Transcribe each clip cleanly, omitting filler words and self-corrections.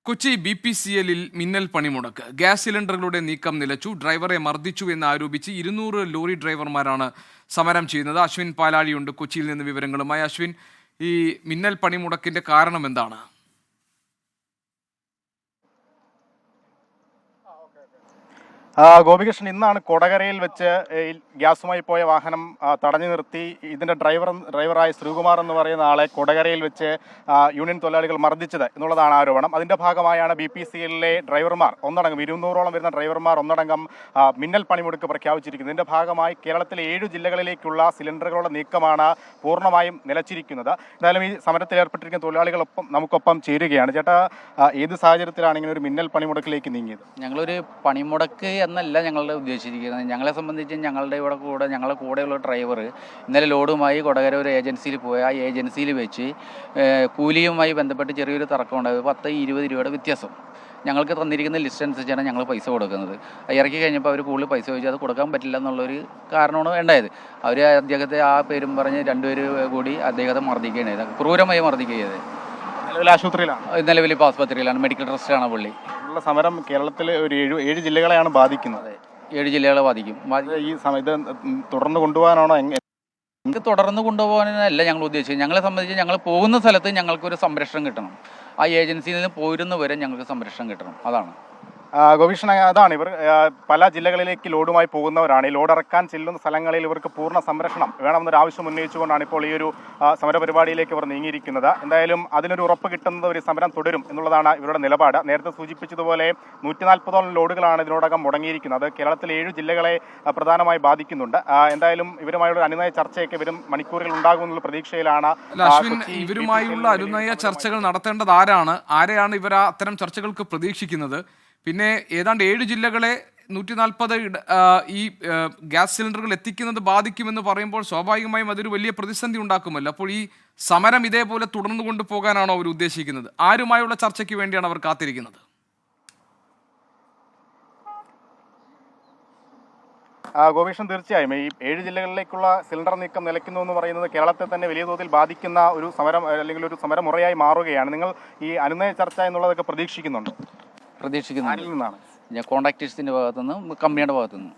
കൊച്ചി BPCL-ൽ മിന്നൽ പണിമുടക്ക്. ഗ്യാസ് സിലിണ്ടറുകളുടെ നീക്കം നിലച്ചു. ഡ്രൈവറെ മർദ്ദിച്ചു എന്നാരോപിച്ച് 200 ലോറി ഡ്രൈവർമാരാണ് സമരം ചെയ്യുന്നത്. അശ്വിൻ പാലാഴിയുണ്ട് കൊച്ചിയിൽ നിന്ന് വിവരങ്ങളുമായി. അശ്വിൻ, ഈ മിന്നൽ പണിമുടക്കിന്റെ കാരണം എന്താണ്? ഗോപികൃഷ്ണൻ, ഇന്നാണ് കൊടകരയിൽ വെച്ച് ഗ്യാസുമായി പോയ വാഹനം തടഞ്ഞു നിർത്തി ഇതിന്റെ ഡ്രൈവറായ ശ്രീകുമാർ എന്ന് പറയുന്ന ആളെ കൊടകരയിൽ വെച്ച് യൂണിയൻ തൊഴിലാളികൾ മർദ്ദിച്ചത് എന്നുള്ളതാണ് ആരോപണം. അതിന്റെ ഭാഗമായാണ് BPCL-ലെ ഡ്രൈവർമാർ 200ഓളം വരുന്ന ഡ്രൈവർമാർ ഒന്നടങ്കം മിന്നൽ പണിമുടക്ക് പ്രഖ്യാപിച്ചിരിക്കുന്നത്. ഇതിന്റെ ഭാഗമായി കേരളത്തിലെ 7 ജില്ലകളിലേക്കുള്ള സിലിണ്ടറുകളുടെ നീക്കമാണ് പൂർണ്ണമായും നിലച്ചിരിക്കുന്നത്. എന്തായാലും ഈ സമരത്തിൽ ഏർപ്പെട്ടിരിക്കുന്ന തൊഴിലാളികളൊപ്പം നമുക്കൊപ്പം ചേരുകയാണ്. ചേട്ടാ, ഏത് സാഹചര്യത്തിലാണ് ഇങ്ങനെ ഒരു മിന്നൽ പണിമുടക്കിലേക്ക് നീങ്ങിയത്? ഞങ്ങളൊരു പണിമുടക്ക് എന്നല്ല ഞങ്ങളുടെ ഉദ്ദേശിച്ചിരിക്കുന്നത്. ഞങ്ങളെ സംബന്ധിച്ച് ഞങ്ങളുടെ ഞങ്ങളുടെ കൂടെയുള്ള ഡ്രൈവർ ഇന്നലെ ലോഡുമായി കൊടകര ഒരു ഏജൻസിയിൽ പോയി ആ ഏജൻസിയിൽ വെച്ച് കൂലിയുമായി ബന്ധപ്പെട്ട് ചെറിയൊരു തർക്കം ഉണ്ടായത്. 10-20 രൂപയുടെ വ്യത്യാസം. ഞങ്ങൾക്ക് തന്നിരിക്കുന്ന ലിസ്റ്റ് അനുസരിച്ചാണ് ഞങ്ങൾ പൈസ കൊടുക്കുന്നത്. ഇറക്കി കഴിഞ്ഞപ്പോൾ അവർ കൂടുതൽ പൈസ ചോദിച്ചാൽ അത് കൊടുക്കാൻ പറ്റില്ല എന്നുള്ളൊരു കാരണമാണ് ഉണ്ടായത്. അവർ അദ്ദേഹത്തെ ആ പേരും പറഞ്ഞ് 2 പേര് കൂടി അദ്ദേഹത്തെ മർദ്ദിക്കുകയാണ്, ക്രൂരമായി മർദ്ദിക്കുകയത്. നിലവിൽ ഇപ്പോൾ ആസ്പത്രിയിലാണ്, മെഡിക്കൽ ട്രസ്റ്റാണ് പുള്ളി. സമരം കേരളത്തിലെ ഒരു 7 ജില്ലകളെയാണ് ബാധിക്കുന്നത്. 7 ജില്ലകളെ ബാധിക്കും. ഈ ഇത് തുടർന്ന് കൊണ്ടുപോകാനാണോ? ഇത് തുടർന്ന് കൊണ്ടുപോകാനല്ല ഞങ്ങൾ ഉദ്ദേശിച്ചത്. ഞങ്ങളെ സംബന്ധിച്ച് ഞങ്ങൾ പോകുന്ന സ്ഥലത്ത് ഞങ്ങൾക്കൊരു സംരക്ഷണം കിട്ടണം. ആ ഏജൻസിയിൽ നിന്ന് പോരുന്നവരെ ഞങ്ങൾക്ക് സംരക്ഷണം കിട്ടണം. അതാണ് ഗോപികൃഷ്ണൻ, അതാണ് ഇവർ പല ജില്ലകളിലേക്ക് ലോഡുമായി പോകുന്നവരാണ്. ഈ ലോഡ് ഇറക്കാൻ ചെല്ലുന്ന സ്ഥലങ്ങളിൽ ഇവർക്ക് പൂർണ്ണ സംരക്ഷണം വേണമെന്നൊരു ആവശ്യം ഉന്നയിച്ചുകൊണ്ടാണ് ഇപ്പോൾ ഈ ഒരു സമരപരിപാടിയിലേക്ക് ഇവർ നീങ്ങിയിരിക്കുന്നത്. എന്തായാലും അതിനൊരു ഉറപ്പ് കിട്ടുന്നത് ഒരു സമരം തുടരും എന്നുള്ളതാണ് ഇവരുടെ നിലപാട്. നേരത്തെ സൂചിപ്പിച്ചതുപോലെ 140ഓളം ലോഡുകളാണ് ഇതിനോടകം മുടങ്ങിയിരിക്കുന്നത്. കേരളത്തിലെ 7 ജില്ലകളെ പ്രധാനമായി ബാധിക്കുന്നുണ്ട്. എന്തായാലും ഇവരുമായുള്ള അനുനയ ചർച്ചയൊക്കെ വരും മണിക്കൂറുകൾ ഉണ്ടാകുമെന്നുള്ള പ്രതീക്ഷയിലാണ്. ഇവരുമായുള്ള അനുനയ ചർച്ചകൾ നടത്തേണ്ടത് ആരെയാണ് ഇവർ അത്തരം ചർച്ചകൾക്ക് പ്രതീക്ഷിക്കുന്നത്? പിന്നെ ഏതാണ്ട് 7 ജില്ലകളെ 140 ഈ ഗ്യാസ് സിലിണ്ടറുകൾ എത്തിക്കുന്നത് ബാധിക്കുമെന്ന് പറയുമ്പോൾ സ്വാഭാവികമായും അതൊരു വലിയ പ്രതിസന്ധി ഉണ്ടാക്കുമല്ലോ. അപ്പോൾ ഈ സമരം ഇതേപോലെ തുടർന്നു കൊണ്ടുപോകാനാണോ അവർ ഉദ്ദേശിക്കുന്നത്? ആരുമായുള്ള ചർച്ചയ്ക്ക് വേണ്ടിയാണ് അവർ കാത്തിരിക്കുന്നത്? ഗോപീഷൻ, തീർച്ചയായും ഈ 7 ജില്ലകളിലേക്കുള്ള സിലിണ്ടർ നീക്കം നിലയ്ക്കുന്നു എന്ന് പറയുന്നത് കേരളത്തെ തന്നെ വലിയ തോതിൽ ബാധിക്കുന്ന ഒരു സമരം അല്ലെങ്കിൽ ഒരു സമരമുറയായി മാറുകയാണ്. നിങ്ങൾ ഈ അനുനയ ചർച്ച എന്നുള്ളതൊക്കെ പ്രതീക്ഷിക്കുന്നുണ്ട്? പ്രതീക്ഷിക്കുന്നതാണ്. ഞാൻ കോൺട്രാക്ടേഴ്സിൻ്റെ ഭാഗത്തുനിന്ന്, കമ്പനിയുടെ ഭാഗത്തുനിന്ന്.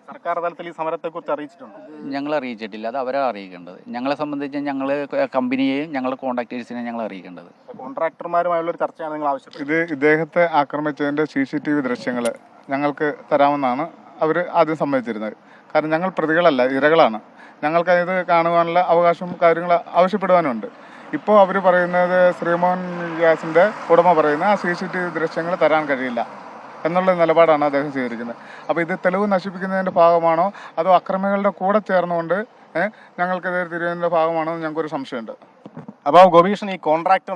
സർക്കാർ തലത്തിൽ ഈ സമരത്തെക്കുറിച്ച് അറിയിച്ചിട്ടുണ്ട്? ഞങ്ങൾ അറിയിച്ചിട്ടില്ല, അത് അവരെ അറിയിക്കേണ്ടത്. ഞങ്ങളെ സംബന്ധിച്ച് ഞങ്ങൾ കമ്പനിയെയും ഞങ്ങളുടെ കോൺട്രാക്ടേഴ്സിനെയും ഞങ്ങൾ അറിയിക്കേണ്ടത്. കോൺട്രാക്ടർമാരുമായുള്ള ഒരു ചർച്ചയാണ് നിങ്ങൾ ആവശ്യപ്പെട്ടത്. ഇദ്ദേഹത്തെ ആക്രമിച്ചതിൻ്റെ CCTV ദൃശ്യങ്ങൾ ഞങ്ങൾക്ക് തരാമെന്നാണ് അവർ ആദ്യം സമ്മതിച്ചിരുന്നത്. കാരണം ഞങ്ങൾ പ്രതികളല്ല, ഇരകളാണ്. ഞങ്ങൾക്കത് കാണുവാനുള്ള അവകാശം കാര്യങ്ങൾ ആവശ്യപ്പെടുവാനുണ്ട്. ഇപ്പോൾ അവർ പറയുന്നത്, ശ്രീമോഹൻ ഗ്യാസിൻ്റെ ഉടമ പറയുന്നത് ആ CCTV ദൃശ്യങ്ങൾ തരാൻ കഴിയില്ല എന്നുള്ള നിലപാടാണ് അദ്ദേഹം സ്വീകരിക്കുന്നത്. അപ്പോൾ ഇത് തെളിവ് നശിപ്പിക്കുന്നതിൻ്റെ ഭാഗമാണോ അതോ അക്രമികളുടെ കൂടെ ചേർന്നുകൊണ്ട് ഞങ്ങൾക്കെതിരെ തിരിയുന്നതിൻ്റെ ഭാഗമാണോ എന്ന് ഞങ്ങൾക്കൊരു സംശയമുണ്ട്. അപ്പോൾ ഗോപീഷൻ, ഈ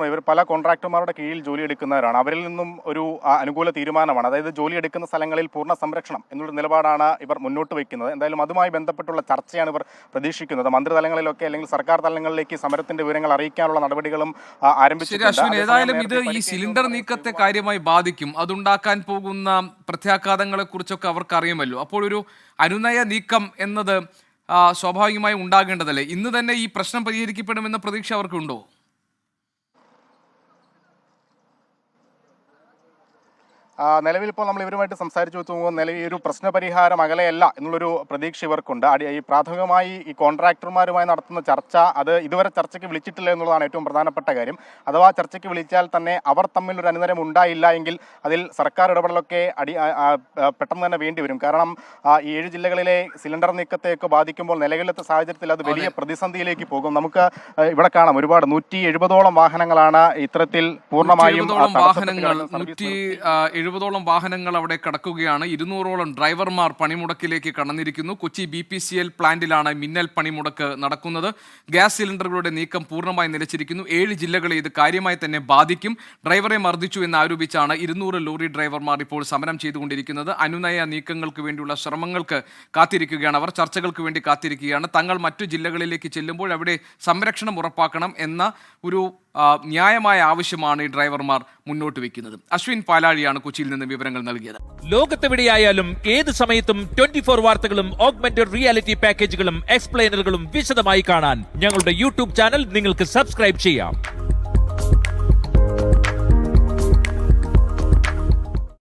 ഇവർ പല കോൺട്രാക്ടർമാരുടെ കീഴിൽ ജോലി എടുക്കുന്നവരാണ്. അവരിൽ നിന്നും ഒരു അനുകൂല തീരുമാനമാണ്, അതായത് ജോലി എടുക്കുന്ന സ്ഥലങ്ങളിൽ പൂർണ്ണ സംരക്ഷണം എന്നുള്ള നിലപാടാണ് ഇവർ മുന്നോട്ട് വയ്ക്കുന്നത്. എന്തായാലും അതുമായി ബന്ധപ്പെട്ടുള്ള ചർച്ചയാണ് ഇവർ പ്രതീക്ഷിക്കുന്നത്. മന്ത്രിതലങ്ങളിലൊക്കെ അല്ലെങ്കിൽ സർക്കാർ തലങ്ങളിലേക്ക് സമരത്തിന്റെ വിവരങ്ങൾ അറിയിക്കാനുള്ള നടപടികളും ആരംഭിച്ചിട്ടുണ്ട്. ഏതായാലും ഇത് ഈ സിലിണ്ടർ നീക്കത്തെ കാര്യമായി ബാധിക്കും. അതുണ്ടാക്കാൻ പോകുന്ന പ്രത്യാഘാതങ്ങളെ കുറിച്ചൊക്കെ അവർക്ക് അറിയുമല്ലോ. അപ്പോൾ ഒരു അനുനയ നീക്കം എന്നത് സ്വാഭാവികമായി ഉണ്ടാകേണ്ടതല്ലേ? ഇന്ന് തന്നെ ഈ പ്രശ്നം പരിഹരിക്കപ്പെടുമെന്ന പ്രതീക്ഷ അവർക്കുണ്ടോ? നിലവിൽ ഇപ്പോൾ നമ്മൾ ഇവരുമായിട്ട് സംസാരിച്ചു നോക്കുമ്പോൾ നിലവിൽ ഒരു പ്രശ്നപരിഹാരം അകലെയല്ല എന്നുള്ളൊരു പ്രതീക്ഷ ഇവർക്കുണ്ട്. ഈ പ്രാഥമികമായി ഈ കോൺട്രാക്ടർമാരുമായി നടത്തുന്ന ചർച്ച അത് ഇതുവരെ ചർച്ചയ്ക്ക് വിളിച്ചിട്ടില്ല എന്നുള്ളതാണ് ഏറ്റവും പ്രധാനപ്പെട്ട കാര്യം. അഥവാ ചർച്ചയ്ക്ക് വിളിച്ചാൽ തന്നെ അവർ തമ്മിൽ ഒരു അനുനയം ഉണ്ടായില്ല എങ്കിൽ അതിൽ സർക്കാർ ഇടപെടലൊക്കെ പെട്ടെന്ന് തന്നെ വേണ്ടി വരും. കാരണം ഈ 7 ജില്ലകളിലെ സിലിണ്ടർ നീക്കത്തെയൊക്കെ ബാധിക്കുമ്പോൾ നിലവിലത്തെ സാഹചര്യത്തിൽ അത് വലിയ പ്രതിസന്ധിയിലേക്ക് പോകും. നമുക്ക് ഇവിടെ കാണാം, ഒരുപാട് 170ഓളം വാഹനങ്ങളാണ് ഇത്തരത്തിൽ പൂർണ്ണമായും 170ഓളം വാഹനങ്ങൾ അവിടെ കടക്കുകയാണ്. 200ഓളം ഡ്രൈവർമാർ പണിമുടക്കിലേക്ക് കടന്നിരിക്കുന്നു. കൊച്ചി BPCL പ്ലാന്റിലാണ് മിന്നൽ പണിമുടക്ക് നടക്കുന്നത്. ഗ്യാസ് സിലിണ്ടറുകളുടെ നീക്കം പൂർണ്ണമായി നിലച്ചിരിക്കുന്നു. 7 ജില്ലകളെ ഇത് കാര്യമായി തന്നെ ബാധിക്കും. ഡ്രൈവറെ മർദ്ദിച്ചു എന്നാരോപിച്ചാണ് 200 ലോറി ഡ്രൈവർമാർ ഇപ്പോൾ സമരം ചെയ്തുകൊണ്ടിരിക്കുന്നത്. അനുനയ നീക്കങ്ങൾക്ക് വേണ്ടിയുള്ള ശ്രമങ്ങൾക്ക് കാത്തിരിക്കുകയാണ് അവർ, ചർച്ചകൾക്ക് വേണ്ടി കാത്തിരിക്കുകയാണ്. തങ്ങൾ മറ്റു ജില്ലകളിലേക്ക് ചെല്ലുമ്പോൾ അവിടെ സംരക്ഷണം ഉറപ്പാക്കണം എന്ന ഒരു ന്യായമായ ആവശ്യമാണ് ഈ ഡ്രൈവർമാർ മുന്നോട്ട് വെക്കുന്നത്. അശ്വിൻ പാലാഴിയാണ് കൊച്ചിയിൽ നിന്ന് വിവരങ്ങൾ നൽകിയത്. ലോകത്തെവിടെയായാലും ഏത് സമയത്തും 24 വാർത്തകളും ഓഗ്മെന്റഡ് റിയാലിറ്റി പാക്കേജുകളും എക്സ്പ്ലെയിനറുകളും വിശദമായി കാണാൻ ഞങ്ങളുടെ YouTube ചാനൽ നിങ്ങൾക്ക് സബ്സ്ക്രൈബ് ചെയ്യാം.